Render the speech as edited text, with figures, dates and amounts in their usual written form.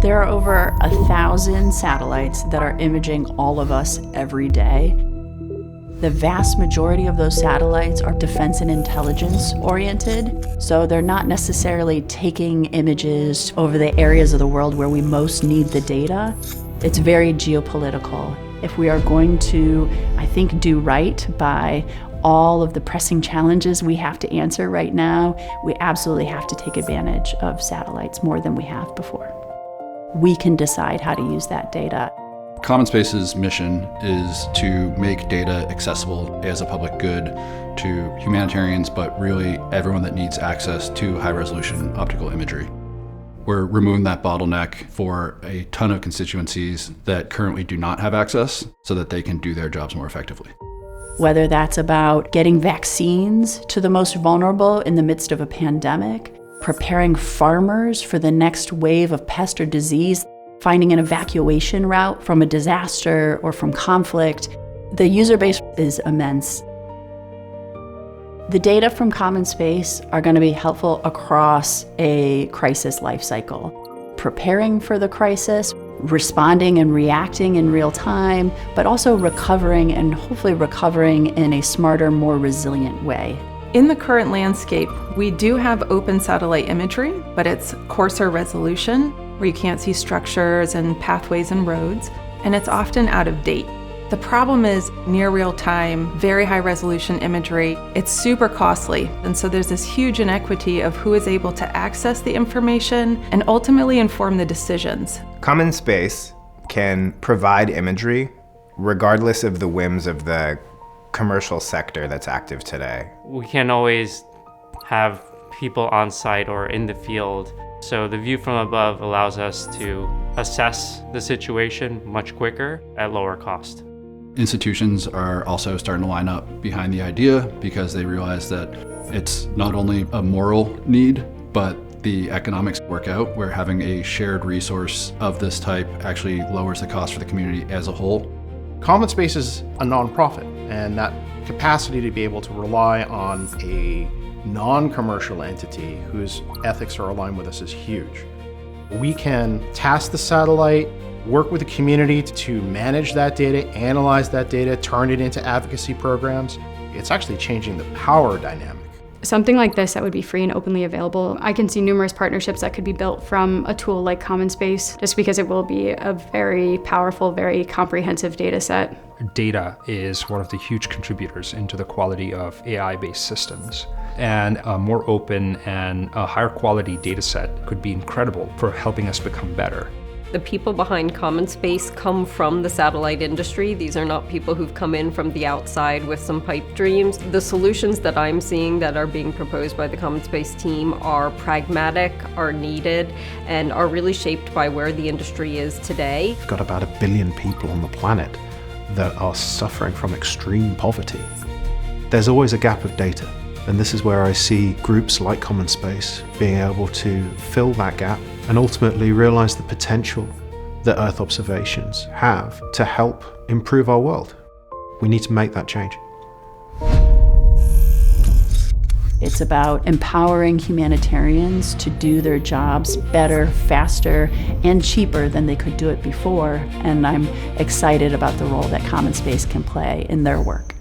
There are over 1,000 satellites that are imaging all of us every day. The vast majority of those satellites are defense and intelligence oriented, so they're not necessarily taking images over the areas of the world where we most need the data. It's very geopolitical. If we are going to, I think, do right by all of the pressing challenges we have to answer right now, we absolutely have to take advantage of satellites more than we have before. We can decide how to use that data. Common Space's mission is to make data accessible as a public good to humanitarians, but really everyone that needs access to high-resolution optical imagery. We're removing that bottleneck for a ton of constituencies that currently do not have access so that they can do their jobs more effectively. Whether that's about getting vaccines to the most vulnerable in the midst of a pandemic, preparing farmers for the next wave of pest or disease, finding an evacuation route from a disaster or from conflict, the user base is immense. The data from Common Space are going to be helpful across a crisis life cycle. Preparing for the crisis, responding and reacting in real time, but also recovering and hopefully recovering in a smarter, more resilient way. In the current landscape, we do have open satellite imagery, but it's coarser resolution, where you can't see structures and pathways and roads, and it's often out of date. The problem is near real-time, very high-resolution imagery. It's super costly, and so there's this huge inequity of who is able to access the information and ultimately inform the decisions. Common Space can provide imagery regardless of the whims of the commercial sector that's active today. We can't always have people on site or in the field, so the view from above allows us to assess the situation much quicker at lower cost. Institutions are also starting to line up behind the idea because they realize that it's not only a moral need, but the economics work out, where having a shared resource of this type actually lowers the cost for the community as a whole. Common Space is a nonprofit, and that capacity to be able to rely on a non-commercial entity whose ethics are aligned with us is huge. We can task the satellite, work with the community to manage that data, analyze that data, turn it into advocacy programs. It's actually changing the power dynamic. Something like this that would be free and openly available, I can see numerous partnerships that could be built from a tool like Common Space, just because it will be a very powerful, very comprehensive data set. Data is one of the huge contributors into the quality of AI-based systems. And a more open and a higher quality data set could be incredible for helping us become better. The people behind Common Space come from the satellite industry. These are not people who've come in from the outside with some pipe dreams. The solutions that I'm seeing that are being proposed by the Common Space team are pragmatic, are needed, and are really shaped by where the industry is today. We've got about 1 billion people on the planet that are suffering from extreme poverty. There's always a gap of data, and this is where I see groups like Common Space being able to fill that gap and ultimately realize the potential that Earth observations have to help improve our world. We need to make that change. It's about empowering humanitarians to do their jobs better, faster, and cheaper than they could do it before, and I'm excited about the role that Common Space can play in their work.